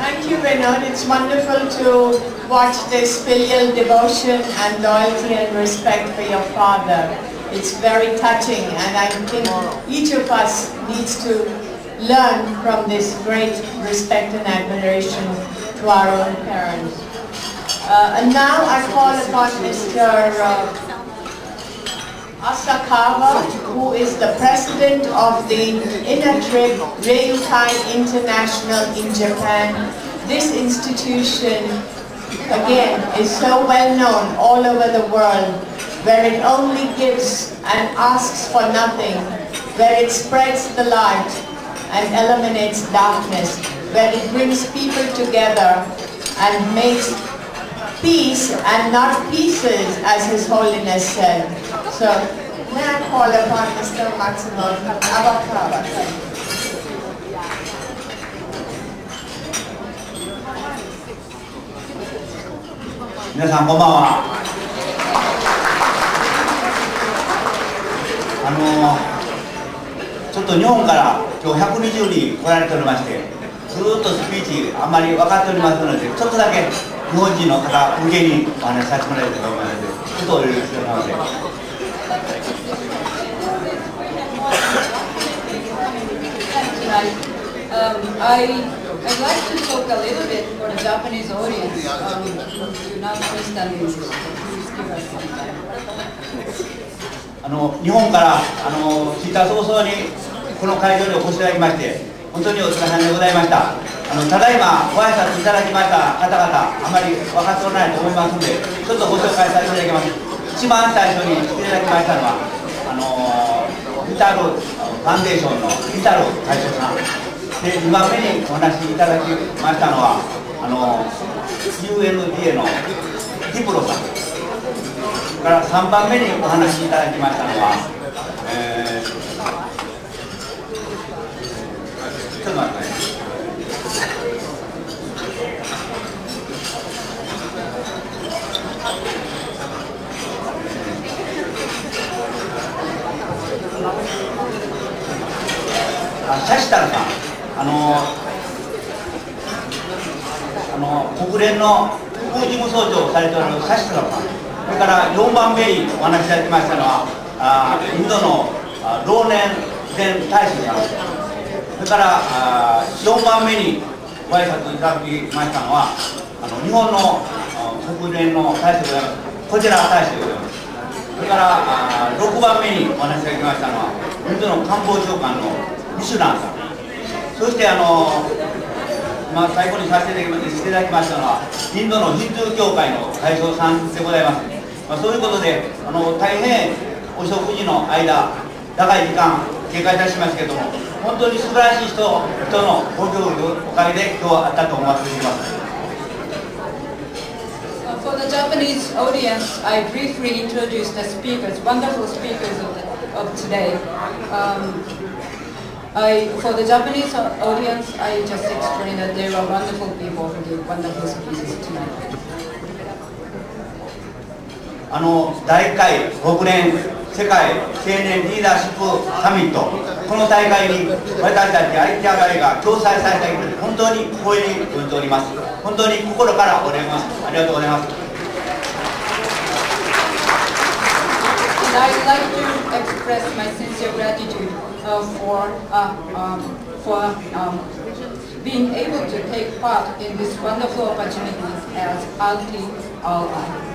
Thank you, Vinod. It's wonderful to watch this filial devotion and loyalty and respect for your father. It's very touching, and I think each of us needs to learn from this great respect and admiration to our own parents. And now I call upon Mr. Asakawa, who is the president of the Inner-Trip Ryukai International in Japan. This institution, again, is so well known all over the world, where it only gives and asks for nothing, where it spreads the light and eliminates darkness, where it brings people together and makes peace and not pieces, as His Holiness said. So, may I call upon Mr. Matsumoto Awakawa. Minasan, konbanwa.ちょっと日本から今日120人来られておりまして、ずっとスピーチあんまり分かっておりますので、ちょっとだけ日本人の方向けにお話しさせてもらいたいと思いますので、ちょっとお許しくださいませ。I'd like to talk a little bit for the Japanese audience who not understand English. Please give us some time. 日本から着いた早々にこの会場にお越しいただきまして本当にお疲れ様でございました。ただいまご挨拶いただきました方々あまり分かっておらないと思いますのでちょっとご紹介させていただきます。一番最初に来ていただきましたのはイタルファンデーションのイタル会長さんで、2番目にお話しいただきましたのはUNDA のディプロさんから3番目にお話しいただきましたのは、ちょっと待ってね。シャシタルさん、国連の副事務総長をされておるシャシタルさん、それから4番目にお話しいただきましたのはインドの老年前大使さん、それから4番目にご挨拶いただきましたのは日本の国連の大使でございますこちら大使でございます。それから6番目にお話しいただきましたのはインドの官房長官のミシュランさん、そして最後にさせていただきましたのはインドのヒンドゥー教会の会長さんでございます。そういうことで大変お食事の間長い時間経過いたしますけれども本当に素晴らしい人のご協力おかげで今日はあったと思わせています。For the Japanese audience, I briefly introduced the speakers, wonderful speakers of today. For the Japanese audience, I just explained that they were wonderful people who gave wonderful speeches tonight. 第1回国連世界青年リーダーシップサミット、この大会に私たち IT アガリが共催されたことで本当に光栄に思っております。本当に心からお礼ます。ありがとうございます。I'd like to express my sincere gratitude for being able to take part in this wonderful opportunity as RTRI.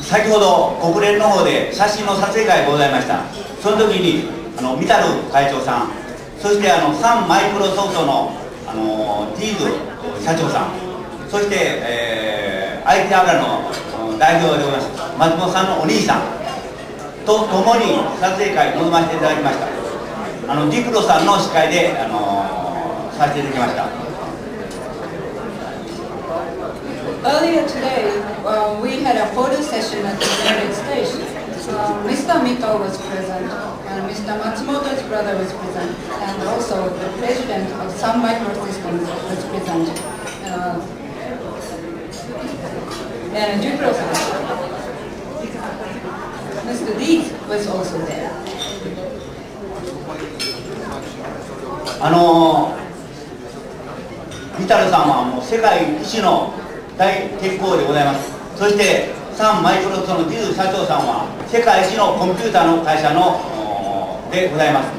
先ほど国連の方で写真の撮影会がございました。その時にミタル会長さん、そしてサンマイクロソフトのティーズ社長さん、そして、IT アガの代表でございます松本さんのお兄さんと共に撮影会に臨ませていただきました。ディプロさんの司会でさせていただきました。Earlier today, we had a photo session at the United States. Mr. Mito was present, and Mr. Matsumoto's brother was present, and also the president of Sun Microsystems was present. And Dupro-san, Mr. Lee was also there. 日ミタルさんはもう世界一の大鉄鋼でございます。そしてサンマイクロソフトのジル社長さんは世界一のコンピューターの会社のでございます。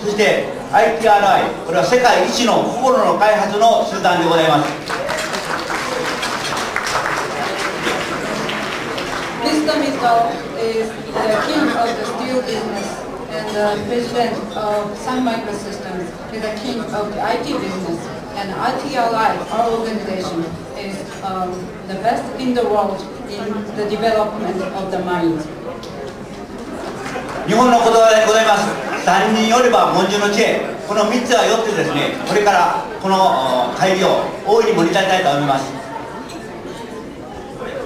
そして IPRI、 これは世界一の心の開発の集団でございます。Mr. Mittal is the king of the steel business, and the president of Sun Microsystems is the king of the IT business, and ITRI, our organization, is the best in the world in the development of the mines. 日本の言葉でございます。三人よれば文殊の知恵。この3つはよってですね、これからこの会議を大いに盛り立てたいと思います。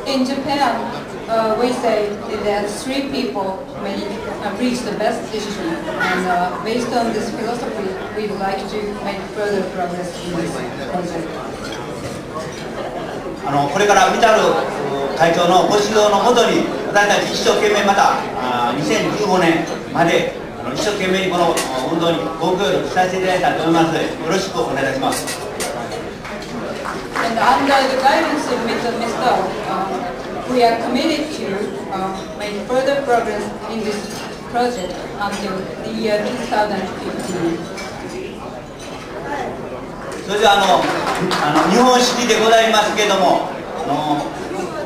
In Japan, we say that 3 people may reach the best decision, and based on this philosophy, we'd like to make further progress in this project. これからミタル会長のご指導のもとに、私たち一生懸命また2015年まで一生懸命にこの運動にご協力させていただいたと思いますので、よろしくお願いいたします。And under the guidance of Mr. Mittal, we are committed to make further progress in this project until the year 2015. それでは日本式でございますけれども、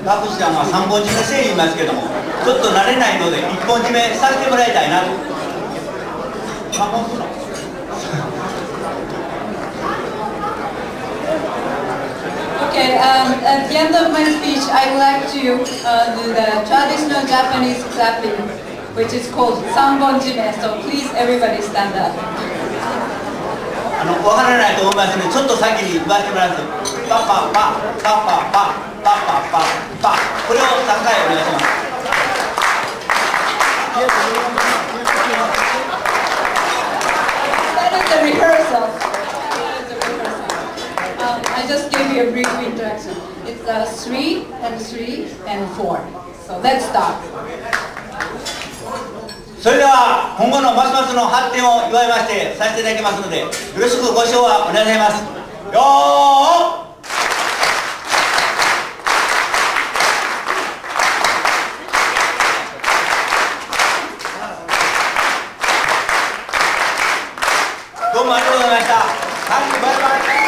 学士さんは3本締めせ言いますけれども、ちょっと慣れないので1本締めさせてもらいたいなと。3本するのOkay, at the end of my speech, I would like to do the traditional Japanese clapping, which is called Sanbonjime. So please, everybody stand up. わからないと思いますので、ちょっと先に言わせてもらいます。パパパパパパパパパパ、これを3回お願いします。That is the rehearsal. I just gave you a brief introduction. It's 3 and 3 and 4. So let's start. それでは今後のますますの発展を祝いましてさせていただきますので、よろしくご唱和お願いします。よー。どうもありがとうございました。はい、バイバイ。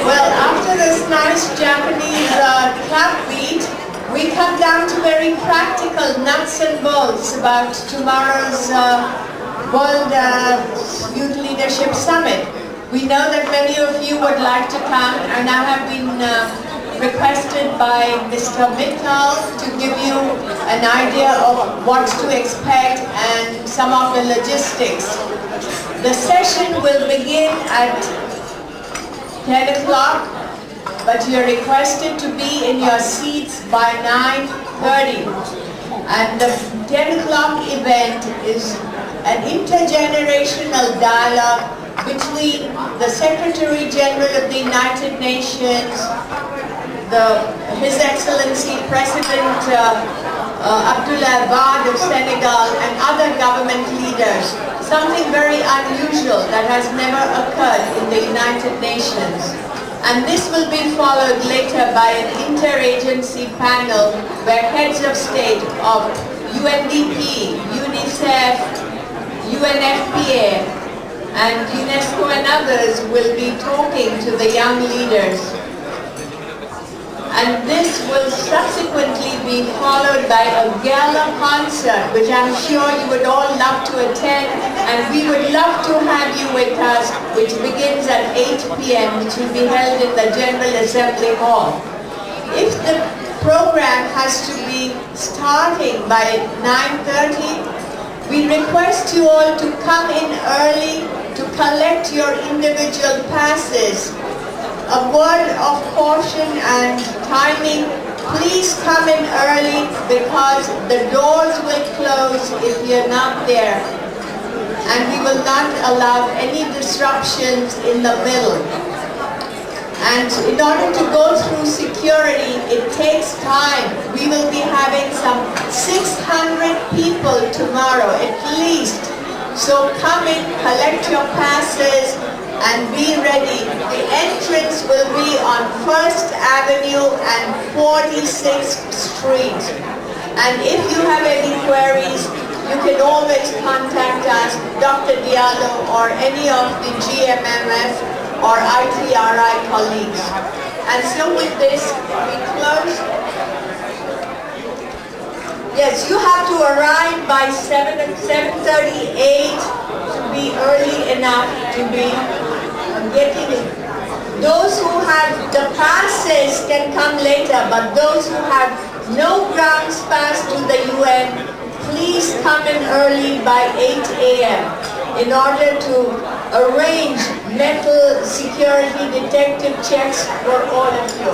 Well, after this nice Japanese clap beat, we come down to very practical nuts and bolts about tomorrow's World Youth Leadership Summit. We know that many of you would like to come, and I have been requested by Mr. Mittal to give you an idea of what to expect and some of the logistics. The session will begin at 10 o'clock, but you're requested to be in your seats by 9:30. And the 10 o'clock event is an intergenerational dialogue between the Secretary General of the United Nations, His Excellency President Abdoulaye Wade of Senegal, and other government leaders. Something very unusual that has never occurred in the United Nations. And this will be followed later by an interagency panel where heads of state of UNDP, UNICEF, UNFPA, and UNESCO and others will be talking to the young leaders. And this will subsequently be followed by a gala concert, which I'm sure you would all love to attend, and we would love to have you with us, which begins at 8 p.m., which will be held in the General Assembly Hall. If the program has to be starting by 9:30, we request you all to come in early to collect your individual passes. A word of caution and timing, please come in early because the doors will close if you're not there, and we will not allow any disruptions in the middle. And in order to go through security, it takes time. We will be having some 600 people tomorrow, at least. So come in, collect your passes, and be ready. The entrance will be on 1st Avenue and 46th Street. And if you have any queries, you can always contact us, Dr. Diallo, or any of the GMMF or ITRI colleagues. And so with this, we close. Yes, you have to arrive by 7:38 to be early enough to be getting in. Those who have the passes can come later, but those who have no grounds pass to the UN, please come in early by 8 a.m. in order to arrange metal security detective checks for all of you.